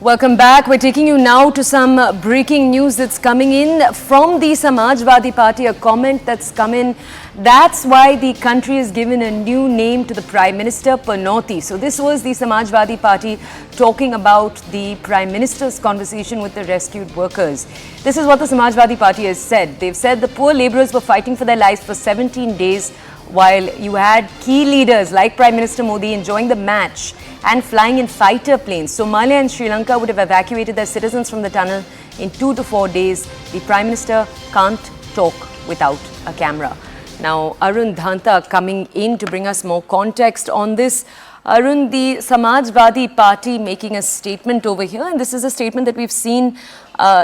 Welcome back. We're taking you now to some breaking news that's coming in from the Samajwadi Party, a comment that's come in. That's why the country has given a new name to the Prime Minister, Panoti. So this was the Samajwadi Party talking about the Prime Minister's conversation with the rescued workers. This is what the Samajwadi Party has said. They've said the poor laborers were fighting for their lives for 17 days while you had key leaders like Prime Minister Modi enjoying the match and flying in fighter planes. Somalia and Sri Lanka would have evacuated their citizens from the tunnel in 2 to 4 days. The Prime Minister can't talk without a camera. Now, Arun Dhanta coming in to bring us more context on this. Arun, the Samajwadi Party making a statement over here, and this is a statement that we've seen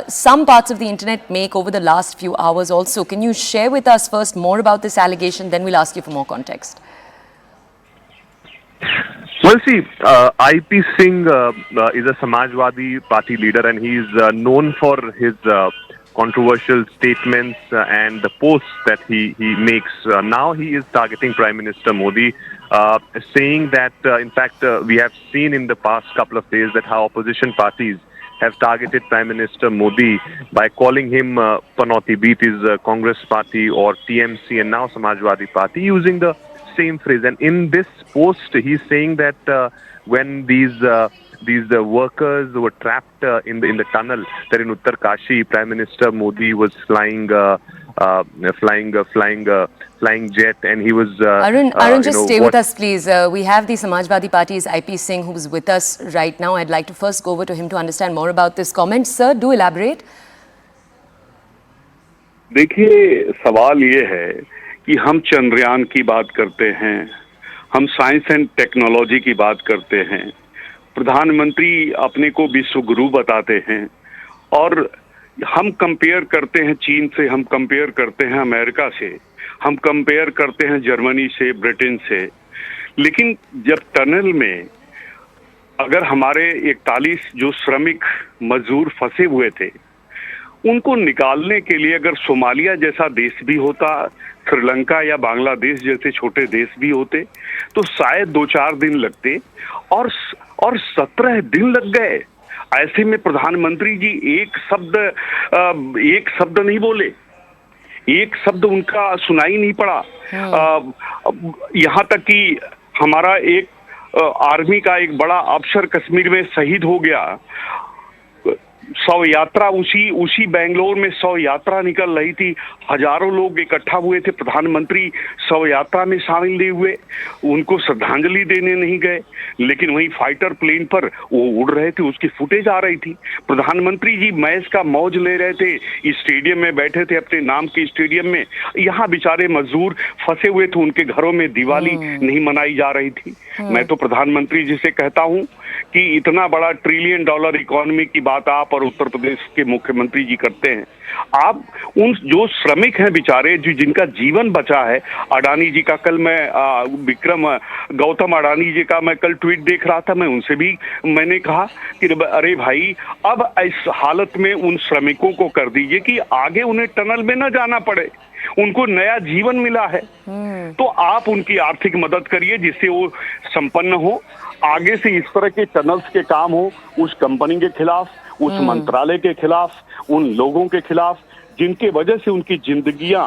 some parts of the internet make over the last few hours also. Can you share with us first more about this allegation, then we'll ask you for more context. Well, see, IP Singh is a Samajwadi Party leader, and he is known for his controversial statements and the posts that he makes. Now he is targeting Prime Minister Modi, saying that, in fact, we have seen in the past couple of days that how opposition parties have targeted Prime Minister Modi by calling him Panoti, be it his Congress party or TMC and now Samajwadi Party, using the same phrase. And in this post, he's saying that when these workers were trapped in the tunnel there in Uttarkashi, Prime Minister Modi was flying jet, and he was Arun, just stay with us, please. We have the Samajwadi Party's IP Singh, who's with us right now. I'd like to first go over to him to understand more about this comment. Sir, do elaborate. देखिए, सवाल ये है कि हम चंद्रयान की बात करते हैं, हम साइंस एंड टेक्नोलॉजी की बात करते हैं, प्रधानमंत्री अपने को विश्व गुरु बताते हैं, और हम कंपेयर करते हैं चीन से, हम कंपेयर करते हैं अमेरिका से, हम कंपेयर करते हैं जर्मनी से, ब्रिटेन से। लेकिन जब टनल में अगर हमारे 41 जो श्रमिक मजदूर फंसे हुए थे, उनको निकालने के लिए अगर सोमालिया जैसा देश भी होता, श्रीलंका या बांग्लादेश जैसे छोटे देश भी होते, तो शायद 2-4 दिन लगते, और 17 दिन लग गए। ऐसे में प्रधानमंत्री जी एक शब्द नहीं बोले, एक शब्द उनका सुनाई नहीं पड़ा। यहाँ तक कि हमारा एक आर्मी का एक बड़ा अफसर कश्मीर में शहीद हो गया। 100 यात्रा उसी बेंगलोर में 100 यात्रा निकल रही थी, हजारों लोग इकट्ठा हुए थे, प्रधानमंत्री 100 यात्रा में शामिल नहीं हुए, उनको श्रद्धांजलि देने नहीं गए। लेकिन वहीं फाइटर प्लेन पर वो उड़ रहे थे, उसकी फुटेज आ रही थी। प्रधानमंत्री जी मैच का मौज ले रहे थे, स्टेडियम में बैठे थे, अपने नाम के स्टेडियम में। यहाँ बेचारे मजदूर फंसे हुए थे, उनके घरों में दिवाली नहीं मनाई जा रही थी। मैं तो प्रधानमंत्री जी से कहता हूँ कि इतना बड़ा $1 ट्रिलियन इकोनॉमी की बात आप और उत्तर प्रदेश के मुख्यमंत्री जी करते हैं। आप उन जो श्रमिक हैं बेचारे, जिनका जीवन बचा है, अडानी जी का कल मैं गौतम अडानी जी का मैं कल ट्वीट देख रहा था, मैं उनसे भी मैंने कहा कि अरे भाई, अब इस हालत में उन श्रमिकों को कर दीजिए कि आगे उन्हें टनल में न जाना पड़े, उनको नया जीवन मिला है। तो आप उनकी आर्थिक मदद करिए जिससे वो संपन्न हो, आगे से इस तरह के टनल्स के काम हो उस कंपनी के खिलाफ, उस मंत्रालय के खिलाफ, उन लोगों के खिलाफ जिनके वजह से उनकी जिंदगियां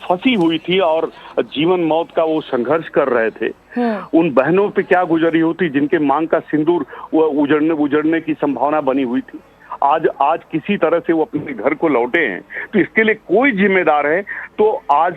फंसी हुई थी और जीवन मौत का वो संघर्ष कर रहे थे। उन बहनों पे क्या गुजरी होती जिनके मांग का सिंदूर वो उजड़ने की संभावना बनी हुई थी। आज किसी तरह से वो अपने घर को लौटे हैं, तो इसके लिए कोई जिम्मेदार है तो आज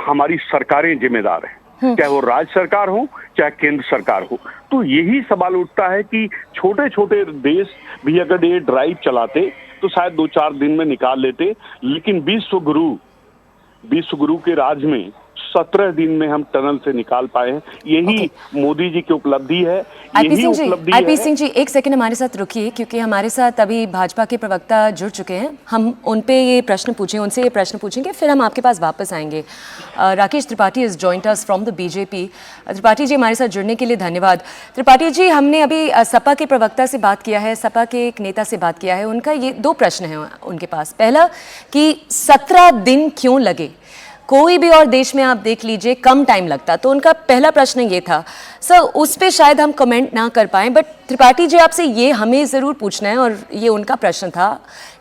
हमारी सरकारें जिम्मेदार हैं, चाहे वो राज्य सरकार हो चाहे केंद्र सरकार हो। तो यही सवाल उठता है कि छोटे छोटे देश भी अगर ये ड्राइव चलाते तो शायद 2-4 दिन में निकाल लेते, लेकिन विश्व गुरु के राज में 17 दिन में हम टनल से निकाल पाए हैं। यही मोदी जी की उपलब्धि है। IP सिंह जी, एक सेकंड हमारे साथ रुकिए, क्योंकि हमारे साथ अभी भाजपा के प्रवक्ता जुड़ चुके हैं। हम उनसे ये प्रश्न पूछेंगे, फिर हम आपके पास वापस आएंगे। Rakesh Tripathi is joined us from the BJP. Tripathi ji, हमारे साथ जुड़ने के लिए धन्यवाद। त्रिपाठी जी, हमने अभी सपा के प्रवक्ता से बात किया है, सपा के एक नेता से बात किया है। उनका ये 2 प्रश्न हैं उनके पास। पहला कि 17 दिन क्यों लगे कोई भी और देश में आप देख लीजिए कम टाइम लगता। तो उनका पहला प्रश्न ये था सर, उस पे शायद हम कमेंट ना कर पाएं, बट त्रिपाठी जी आपसे ये हमें ज़रूर पूछना है और ये उनका प्रश्न था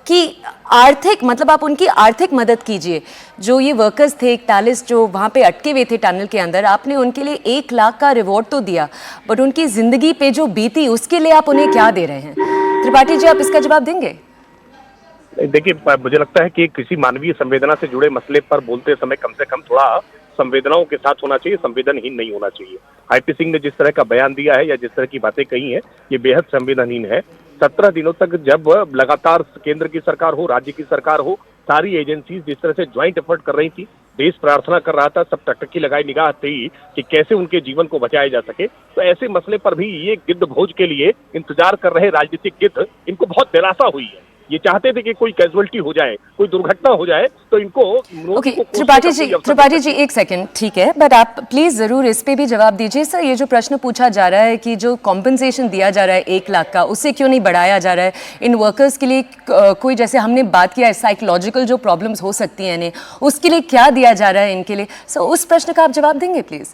कि आर्थिक मतलब आप उनकी आर्थिक मदद कीजिए। जो ये वर्कर्स थे 41 जो वहाँ पे अटके हुए थे टनल के अंदर, आपने उनके लिए 1 लाख का रिवॉर्ड तो दिया, बट उनकी ज़िंदगी पे जो बीती उसके लिए आप उन्हें क्या दे रहे हैं? त्रिपाठी जी आप इसका जवाब देंगे? देखिए, मुझे लगता है कि किसी मानवीय संवेदना से जुड़े मसले पर बोलते समय कम से कम थोड़ा संवेदनाओं के साथ होना चाहिए, संवेदनहीन नहीं होना चाहिए। आईपी सिंह ने जिस तरह का बयान दिया है या जिस तरह की बातें कही हैं, ये बेहद संवेदनहीन है। 17 दिनों तक जब लगातार केंद्र की सरकार हो, राज्य की सरकार हो, सारी एजेंसीज जिस तरह से ज्वाइंट एफर्ट कर रही थी, देश प्रार्थना कर रहा था, सब टकटकी लगाई निगाह थी कि कैसे उनके जीवन को बचाया जा सके, तो ऐसे मसले पर भी ये गिद्ध भोज के लिए इंतजार कर रहे राजनीतिक गिद्ध, इनको बहुत निराशा हुई है। ये चाहते थे कि कोई कैजुअलिटी हो जाए, कोई दुर्घटना हो जाए, तो इनको ओके त्रिपाठी जी एक सेकंड, ठीक है, बट आप प्लीज जरूर इस पे भी जवाब दीजिए। सर, ये जो प्रश्न पूछा जा रहा है कि जो कॉम्पनसेशन दिया जा रहा है 1 लाख का, उससे क्यों नहीं बढ़ाया जा रहा है इन वर्कर्स के लिए? कोई जैसे हमने बात किया है साइकोलॉजिकल जो प्रॉब्लम्स हो सकती हैं इन्हें, उसके लिए क्या दिया जा रहा है इनके लिए? सर, उस प्रश्न का आप जवाब देंगे प्लीज?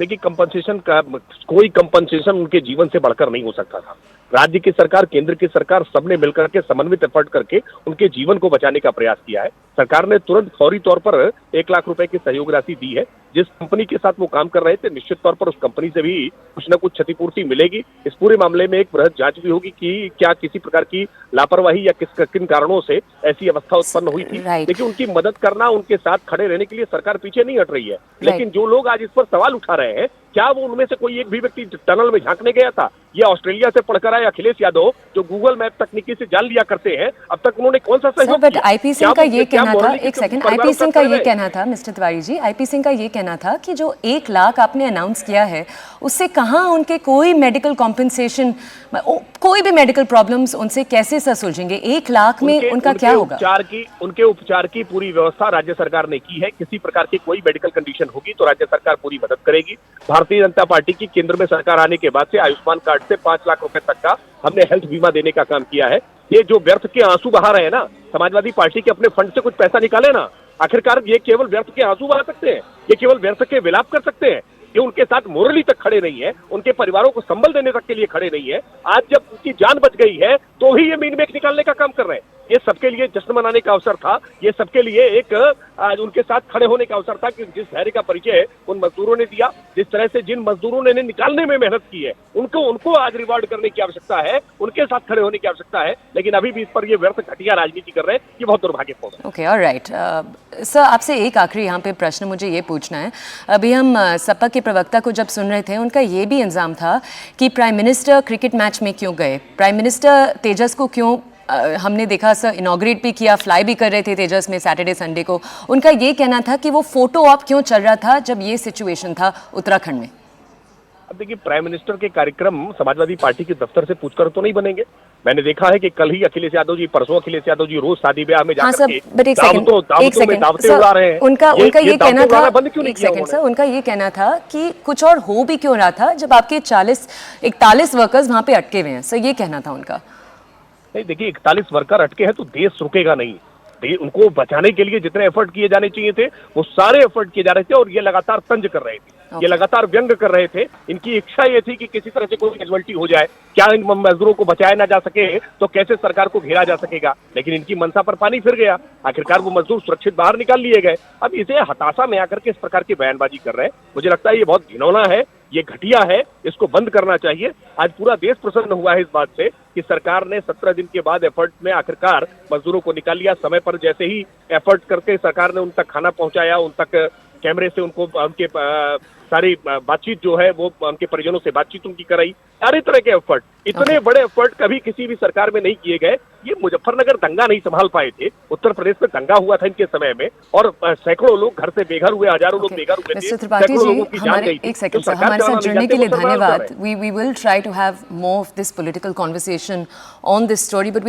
देखिए, कंपनसेशन का कोई कंपनसेशन उनके जीवन से बढ़कर नहीं हो सकता था। राज्य की सरकार, केंद्र की सरकार, सबने मिलकर के समन्वित एफर्ट करके उनके जीवन को बचाने का प्रयास किया है। सरकार ने तुरंत फौरी तौर पर 1 लाख रुपए की सहयोग राशि दी है। जिस कंपनी के साथ वो काम कर रहे थे, निश्चित तौर पर उस कंपनी से भी कुछ न कुछ क्षतिपूर्ति मिलेगी। इस पूरे मामले में एक बृहद जांच भी होगी कि क्या किसी प्रकार की लापरवाही या किन कारणों से ऐसी अवस्था उत्पन्न हुई थी। लेकिन उनकी मदद करना, उनके साथ खड़े रहने के लिए सरकार पीछे नहीं हट रही है। लेकिन जो लोग आज इस पर सवाल उठा रहे हैं, क्या वो उनमें से कोई एक भी व्यक्ति टनल में झांकने गया था? या ऑस्ट्रेलिया से पढ़कर आए अखिलेश यादव जो गूगल मैप तकनीकी से जान लिया करते हैं, अब तक उन्होंने कौन सा सहयोग किया? आईपी सिंह का ये कहना था, एक सेकंड, आईपी सिंह का ये कहना था, मिस्टर तिवारी जी, आईपी सिंह का ये कहना था कि जो 1 लाख आपने अनाउंस किया है, उससे कहाँ उनके कोई मेडिकल कॉम्पनसेशन, कोई भी मेडिकल प्रॉब्लम्स उनसे कैसे सर सुलझेंगे? 1 लाख में उनका क्या होगा? उनके उपचार की पूरी व्यवस्था राज्य सरकार ने की है। किसी प्रकार की कोई मेडिकल कंडीशन होगी तो राज्य सरकार पूरी मदद करेगी। भारतीय जनता पार्टी की केंद्र में सरकार आने के बाद से आयुष्मान कार्ड से 5 लाख रुपए तक का हमने हेल्थ बीमा देने का काम किया है। ये जो व्यर्थ के आंसू बहा रहे हैं ना, समाजवादी पार्टी के अपने फंड से कुछ पैसा निकाले ना। आखिरकार ये केवल व्यर्थ के आंसू बहा सकते हैं, ये केवल व्यर्थ के विलाप कर सकते हैं। ये उनके साथ मोरली तक खड़े नहीं है, उनके परिवारों को संबल देने तक के लिए खड़े नहीं है। आज जब उनकी जान बच गई है तो ही ये मीन मेक निकालने का काम कर रहे हैं। ये सबके लिए जश्न मनाने का अवसर था। ये सबके लिए एक आज उनके साथ खड़े होने का अवसर था कि जिस धैर्य का परिचय उन मजदूरों ने दिया, जिस तरह से जिन मजदूरों ने निकालने में मेहनत की है, उनको आज रिवॉर्ड करने की आवश्यकता है, उनके साथ खड़े होने की आवश्यकता है। लेकिन अभी भी इस पर ये व्यर्थ घटिया राजनीति कर रहे हैं, ये बहुत दुर्भाग्यपूर्ण है। ओके, ऑलराइट सर, आपसे एक आखिरी यहाँ पे प्रश्न मुझे ये पूछना है। अभी हम सपा के प्रवक्ता को जब सुन रहे थे, उनका ये भी इल्ज़ाम था कि प्राइम मिनिस्टर क्रिकेट मैच में क्यों गए, प्राइम मिनिस्टर तेजस को क्यों, हमने देखा सर इनॉग्रेट भी किया, फ्लाई भी कर रहे थे तेजस में सैटरडे संडे को। उनका ये कहना था कि वो फोटो ऑप क्यों चल रहा था जब ये सिचुएशन था उत्तराखंड में। अब देखिए, प्राइम मिनिस्टर के कार्यक्रम समाजवादी पार्टी के दफ्तर से पूछकर तो नहीं बनेंगे। मैंने देखा है कि कल ही अखिलेश यादव जी, परसों अखिलेश यादव जी रोज शादी ब्याह में जाकर के दावतों में दावतें उड़ा रहे हैं। उनका ये कहना था, एक सेकंड सर, उनका ये कहना था कि कुछ और हो भी क्यों रहा था जब आपके 41 वर्कर्स वहां पे अटके हुए हैं। सर, ये कहना था उनका। नहीं, देखिए, 41 वर्कर अटके हैं तो देश रुकेगा नहीं। उनको बचाने के लिए जितने एफर्ट किए जाने चाहिए थे, वो सारे एफर्ट किए जा रहे थे और ये लगातार तंज कर रहे थे, ये लगातार व्यंग कर रहे थे। इनकी इच्छा ये थी कि किसी तरह से कोई कैजुअलिटी हो जाए, क्या इन मजदूरों को बचाया ना जा सके तो कैसे सरकार को घेरा जा सकेगा। लेकिन इनकी मनसा पर पानी फिर गया, आखिरकार वो मजदूर सुरक्षित बाहर निकाल लिए गए। अब इसे हताशा में आकर के इस प्रकार की बयानबाजी कर रहे हैं, मुझे लगता है ये बहुत घिनौना है, ये घटिया है, इसको बंद करना चाहिए। आज पूरा देश प्रसन्न हुआ है इस बात से कि सरकार ने 17 दिन के बाद एफर्ट में आखिरकार मजदूरों को निकाल लिया। समय पर जैसे ही एफर्ट करके सरकार ने उन तक खाना पहुंचाया, उन तक कैमरे से उनको उनके सारी बातचीत जो है वो उनके परिजनों से बातचीत उनकी कराई। सारे तरह के एफर्ट, इतने बड़े एफर्ट कभी किसी भी सरकार में नहीं किए गए। ये मुजफ्फरनगर दंगा नहीं संभाल पाए थे, उत्तर प्रदेश में दंगा हुआ था इनके समय में और सैकड़ों लोग घर से बेघर हुए, हजारों लोग बेघर हुए थे, सैकड़ों लोगों की जान गई थी। एक सेकंड सर, हमारे साथ जुड़ने के लिए धन्यवाद। We will try to have more of this political conversation on this story, but